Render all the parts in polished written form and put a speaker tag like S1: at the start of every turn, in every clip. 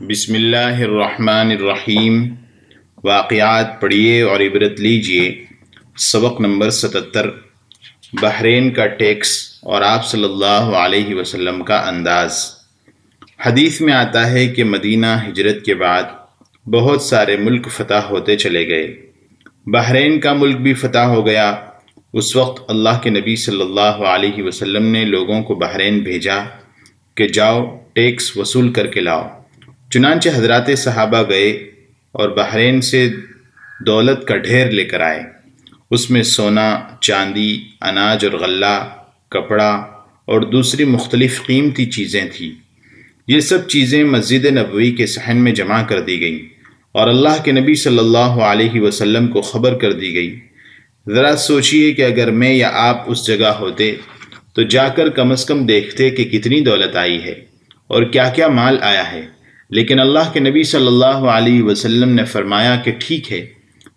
S1: بسم اللہ الرحمن الرحیم۔ واقعات پڑھیے اور عبرت لیجیے۔ سبق نمبر 77، بحرین کا ٹیکس اور آپ صلی اللہ علیہ وسلم کا انداز۔ حدیث میں آتا ہے کہ مدینہ ہجرت کے بعد بہت سارے ملک فتح ہوتے چلے گئے۔ بحرین کا ملک بھی فتح ہو گیا۔ اس وقت اللہ کے نبی صلی اللہ علیہ وسلم نے لوگوں کو بحرین بھیجا کہ جاؤ ٹیکس وصول کر کے لاؤ۔ چنانچہ حضرات صحابہ گئے اور بحرین سے دولت کا ڈھیر لے کر آئے۔ اس میں سونا، چاندی، اناج اور غلہ، کپڑا اور دوسری مختلف قیمتی چیزیں تھیں۔ یہ سب چیزیں مسجد نبوی کے صحن میں جمع کر دی گئیں اور اللہ کے نبی صلی اللہ علیہ وسلم کو خبر کر دی گئی۔ ذرا سوچئے کہ اگر میں یا آپ اس جگہ ہوتے تو جا کر کم از کم دیکھتے کہ کتنی دولت آئی ہے اور کیا کیا مال آیا ہے۔ لیکن اللہ کے نبی صلی اللہ علیہ وسلم نے فرمایا کہ ٹھیک ہے،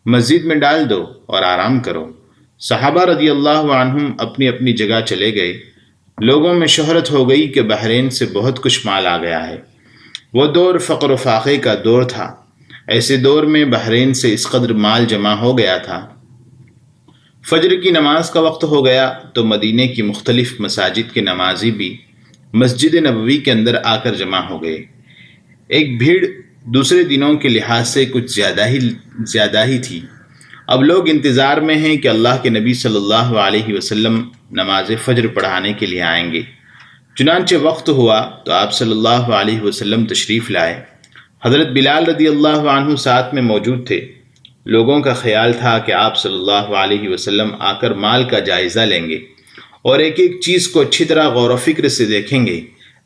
S1: مسجد میں ڈال دو اور آرام کرو۔ صحابہ رضی اللہ عنہم اپنی اپنی جگہ چلے گئے۔ لوگوں میں شہرت ہو گئی کہ بحرین سے بہت کچھ مال آ گیا ہے۔ وہ دور فقر و فاقے کا دور تھا۔ ایسے دور میں بحرین سے اس قدر مال جمع ہو گیا تھا۔ فجر کی نماز کا وقت ہو گیا تو مدینے کی مختلف مساجد کے نمازی بھی مسجد نبوی کے اندر آ کر جمع ہو گئے۔ ایک بھیڑ دوسرے دنوں کے لحاظ سے کچھ زیادہ ہی تھی۔ اب لوگ انتظار میں ہیں کہ اللہ کے نبی صلی اللہ علیہ وسلم نماز فجر پڑھانے کے لیے آئیں گے۔ چنانچہ وقت ہوا تو آپ صلی اللہ علیہ وسلم تشریف لائے۔ حضرت بلال رضی اللہ عنہ ساتھ میں موجود تھے۔ لوگوں کا خیال تھا کہ آپ صلی اللہ علیہ وسلم آ کر مال کا جائزہ لیں گے اور ایک ایک چیز کو اچھی طرح غور و فکر سے دیکھیں گے،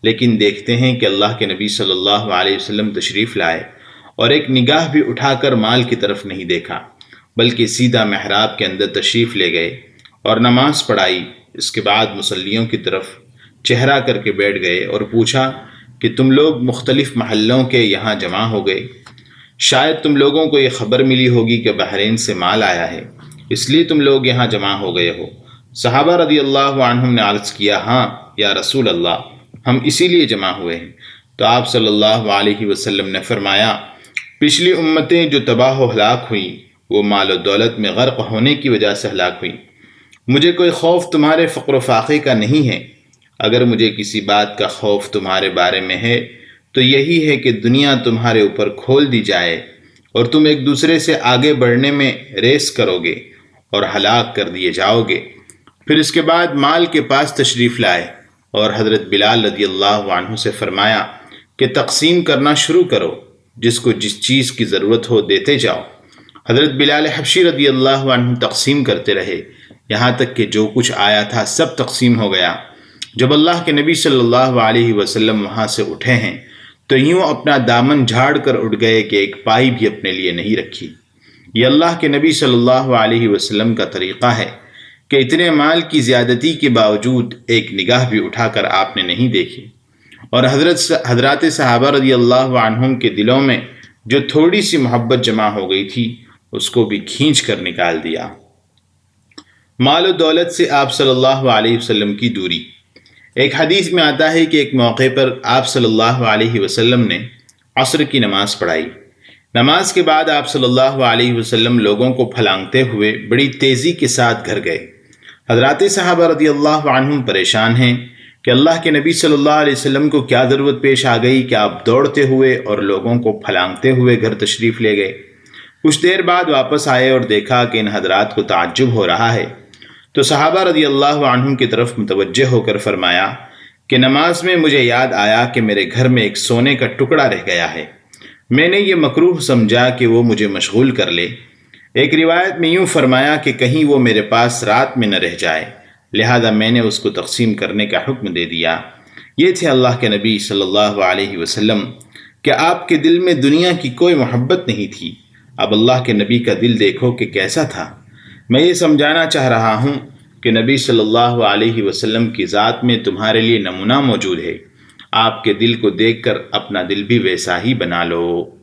S1: لیکن دیکھتے ہیں کہ اللہ کے نبی صلی اللہ علیہ وسلم تشریف لائے اور ایک نگاہ بھی اٹھا کر مال کی طرف نہیں دیکھا، بلکہ سیدھا محراب کے اندر تشریف لے گئے اور نماز پڑھائی۔ اس کے بعد مصلیوں کی طرف چہرہ کر کے بیٹھ گئے اور پوچھا کہ تم لوگ مختلف محلوں کے یہاں جمع ہو گئے، شاید تم لوگوں کو یہ خبر ملی ہوگی کہ بحرین سے مال آیا ہے، اس لیے تم لوگ یہاں جمع ہو گئے ہو۔ صحابہ رضی اللہ عنہم نے عرض کیا، ہاں یا رسول اللہ، ہم اسی لیے جمع ہوئے ہیں۔ تو آپ صلی اللہ علیہ وسلم نے فرمایا، پچھلی امتیں جو تباہ و ہلاک ہوئیں وہ مال و دولت میں غرق ہونے کی وجہ سے ہلاک ہوئیں۔ مجھے کوئی خوف تمہارے فقر و فاقے کا نہیں ہے۔ اگر مجھے کسی بات کا خوف تمہارے بارے میں ہے تو یہی ہے کہ دنیا تمہارے اوپر کھول دی جائے اور تم ایک دوسرے سے آگے بڑھنے میں ریس کرو گے اور ہلاک کر دیے جاؤ گے۔ پھر اس کے بعد مال کے پاس تشریف لائے اور حضرت بلال رضی اللہ عنہ سے فرمایا کہ تقسیم کرنا شروع کرو، جس کو جس چیز کی ضرورت ہو دیتے جاؤ۔ حضرت بلال حبشی رضی اللہ عنہ تقسیم کرتے رہے، یہاں تک کہ جو کچھ آیا تھا سب تقسیم ہو گیا۔ جب اللہ کے نبی صلی اللہ علیہ وسلم وہاں سے اٹھے ہیں تو یوں اپنا دامن جھاڑ کر اٹھ گئے کہ ایک پائی بھی اپنے لیے نہیں رکھی۔ یہ اللہ کے نبی صلی اللہ علیہ وسلم کا طریقہ ہے کہ اتنے مال کی زیادتی کے باوجود ایک نگاہ بھی اٹھا کر آپ نے نہیں دیکھی، اور حضرات صحابہ رضی اللہ عنہم کے دلوں میں جو تھوڑی سی محبت جمع ہو گئی تھی اس کو بھی کھینچ کر نکال دیا۔ مال و دولت سے آپ صلی اللہ علیہ وسلم کی دوری۔ ایک حدیث میں آتا ہے کہ ایک موقع پر آپ صلی اللہ علیہ وسلم نے عصر کی نماز پڑھائی۔ نماز کے بعد آپ صلی اللہ علیہ وسلم لوگوں کو پھلانگتے ہوئے بڑی تیزی کے ساتھ گھر گئے۔ حضرات صحابہ رضی اللہ عنہم پریشان ہیں کہ اللہ کے نبی صلی اللہ علیہ وسلم کو کیا ضرورت پیش آ گئی کہ آپ دوڑتے ہوئے اور لوگوں کو پھلانگتے ہوئے گھر تشریف لے گئے۔ کچھ دیر بعد واپس آئے اور دیکھا کہ ان حضرات کو تعجب ہو رہا ہے، تو صحابہ رضی اللہ عنہم کی طرف متوجہ ہو کر فرمایا کہ نماز میں مجھے یاد آیا کہ میرے گھر میں ایک سونے کا ٹکڑا رہ گیا ہے، میں نے یہ مکروہ سمجھا کہ وہ مجھے مشغول کر لے۔ ایک روایت میں یوں فرمایا کہ کہیں وہ میرے پاس رات میں نہ رہ جائے، لہذا میں نے اس کو تقسیم کرنے کا حکم دے دیا۔ یہ تھے اللہ کے نبی صلی اللہ علیہ وسلم کہ آپ کے دل میں دنیا کی کوئی محبت نہیں تھی۔ اب اللہ کے نبی کا دل دیکھو کہ کیسا تھا۔ میں یہ سمجھانا چاہ رہا ہوں کہ نبی صلی اللہ علیہ وسلم کی ذات میں تمہارے لیے نمونہ موجود ہے۔ آپ کے دل کو دیکھ کر اپنا دل بھی ویسا ہی بنا لو۔